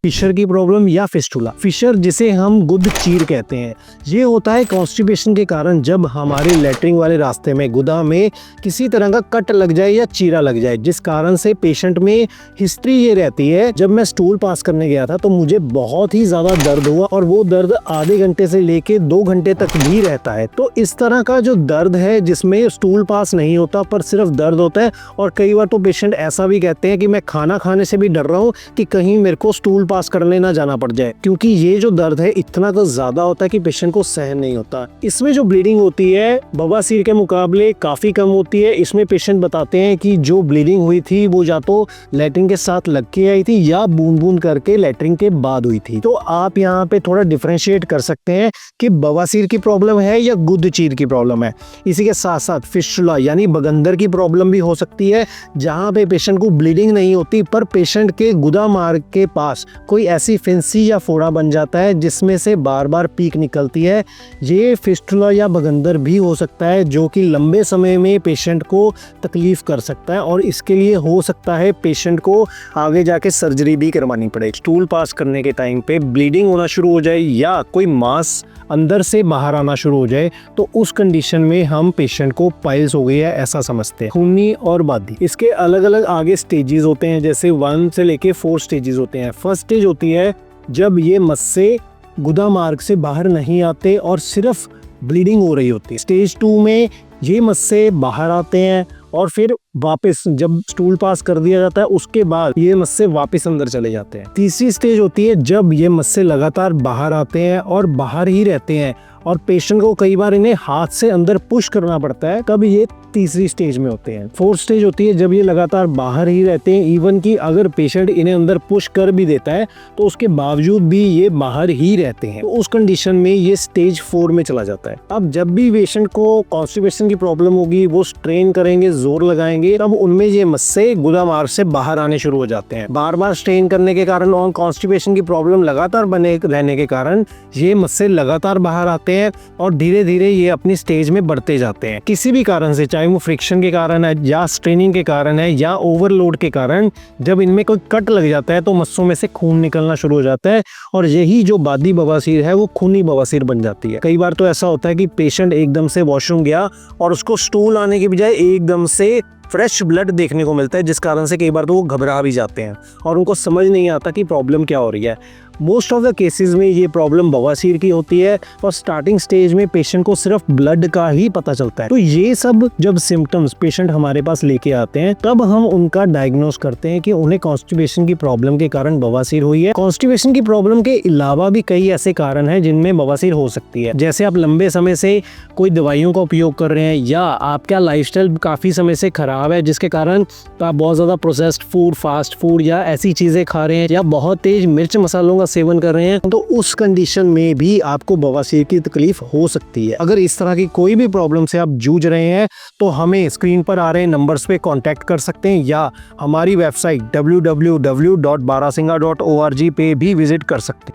Fisher की problem या fistula. Fisher जिसे हम गुद चीर कहते हैं, ये होता है कॉन्स्टिपेशन के कारण जब हमारे लैट्रिन वाले रास्ते में गुदा में किसी तरह का कट लग जाए या चीरा लग जाए, जिस कारण से पेशेंट में हिस्ट्री ये रहती है। जब मैं स्टूल पास करने गया था तो मुझे बहुत ही ज्यादा दर्द हुआ और वो दर्द आधे घंटे से लेके 2 घंटे तक भी रहता है। तो इस तरह का जो दर्द है जिसमें स्टूल पास नहीं होता पर सिर्फ दर्द होता है, और कई बार तो पेशेंट ऐसा भी कहते हैं कि मैं खाना खाने से भी डर रहा हूँ कि कहीं मेरे को स्टूल पास करने ना जाना पड़ जाए, क्योंकि ये जो दर्द है इतना तो ज्यादा होता है कि पेशेंट को सहन नहीं होता। इसमें जो ब्लीडिंग होती है बवासीर के मुकाबले काफी कम होती है। इसमें पेशेंट बताते हैं कि जो ब्लीडिंग हुई थी वो या तो लैट्रिन के साथ लग के आई थी या बूंद बूंद करके लैट्रिन के बाद हुई थी। तो आप यहाँ पे थोड़ा डिफरेंशिएट कर सकते हैं कि बवासीर की प्रॉब्लम है या गुद चीर की प्रॉब्लम है। इसी के साथ साथ फिस्टुला यानी बगंदर की प्रॉब्लम भी हो सकती है, जहाँ पे पेशेंट को ब्लीडिंग नहीं होती पर पेशेंट के गुदा मार्ग के पास कोई ऐसी फिंसी या फोड़ा बन जाता है जिसमें से बार बार पीक निकलती है। ये फिस्टुला या बगंदर भी हो सकता है जो कि लंबे समय में पेशेंट को तकलीफ कर सकता है, और इसके लिए हो सकता है पेशेंट को आगे जाके सर्जरी भी करवानी पड़े। स्टूल पास करने के टाइम पे ब्लीडिंग होना शुरू हो जाए या कोई मांस अंदर से बाहर आना शुरू हो जाए तो उस कंडीशन में हम पेशेंट को पाइल्स हो गई है ऐसा समझते हैं। खूनी और बादी, इसके अलग अलग आगे स्टेजेस होते हैं, जैसे 1 से लेके 4 स्टेजेस होते हैं। फर्स्ट स्टेज होती है जब ये मस्से गुदा मार्ग से बाहर नहीं आते और सिर्फ ब्लीडिंग हो रही होती है। स्टेज 2 में ये मस्से बाहर आते हैं और फिर वापस जब स्टूल पास कर दिया जाता है उसके बाद ये मस्से वापस अंदर चले जाते हैं। तीसरी स्टेज होती है जब ये मस्से लगातार बाहर आते हैं और बाहर ही रहते हैं और पेशेंट को कई बार इन्हें हाथ से अंदर पुश करना पड़ता है, तब ये तीसरी स्टेज में होते हैं। 4th स्टेज होती है जब ये लगातार बाहर ही रहते हैं, इवन कि अगर पेशेंट इन्हें अंदर पुश कर भी देता है तो उसके बावजूद भी ये बाहर ही रहते हैं। तो उस कंडीशन में ये स्टेज 4 में चला जाता है। अब जब भी पेशेंट को कॉन्स्टिपेशन की प्रॉब्लम होगी, वो स्ट्रेन करेंगे, जोर लगाएंगे, तब उनमें ये मस्से गुदा मार्ग से बाहर आने शुरू हो जाते हैं। बार बार स्ट्रेन करने के कारण और कॉन्स्टिपेशन की प्रॉब्लम लगातार बने रहने के कारण ये मस्से लगातार बाहर आते हैं और धीरे धीरे ये अपनी स्टेज में बढ़ते जाते हैं। किसी भी कारण से, चाहे वो फ्रिक्शन के कारण है या स्ट्रेनिंग के कारण है या ओवरलोड के कारण, जब इनमें कोई कट लग जाता है तो मस्सों में से खून निकलना शुरू हो जाता है और यही जो बादी बवासीर है वो खूनी बवासीर बन जाती है। कई बार तो ऐसा होता है कि पेशेंट एकदम से वॉशरूम गया और उसको स्टूल आने के बजाय एकदम से फ्रेश ब्लड देखने को मिलता है, जिस कारण से कई बार तो वो घबरा भी जाते हैं और उनको समझ नहीं आता कि प्रॉब्लम क्या हो रही है। मोस्ट ऑफ द केसेस में ये प्रॉब्लम बवासीर की होती है और स्टार्टिंग स्टेज में पेशेंट को सिर्फ ब्लड का ही पता चलता है। तो ये सब जब सिम्टम्स पेशेंट हमारे पास लेके आते हैं तब हम उनका डायग्नोस करते हैं कि उन्हें कॉन्स्टिपेशन की प्रॉब्लम के कारण बवासीर हुई है। कॉन्स्टिपेशन की प्रॉब्लम के अलावा भी कई ऐसे कारण हैं जिनमें बवासीर हो सकती है, जैसे आप लंबे समय से कोई दवाइयों का उपयोग कर रहे हैं या आपका लाइफस्टाइल काफी समय से खराब है जिसके कारण आप बहुत ज्यादा प्रोसेस्ड फूड, फास्ट फूड या ऐसी चीजें खा रहे हैं या बहुत तेज मिर्च मसालों का सेवन कर रहे हैं, तो उस कंडीशन में भी आपको बवासीर की तकलीफ हो सकती है। अगर इस तरह की कोई भी प्रॉब्लम से आप जूझ रहे हैं तो हमें स्क्रीन पर आ रहे नंबर्स पे कांटेक्ट कर सकते हैं या हमारी वेबसाइट www.barasingha.org पे भी विजिट कर सकते हैं।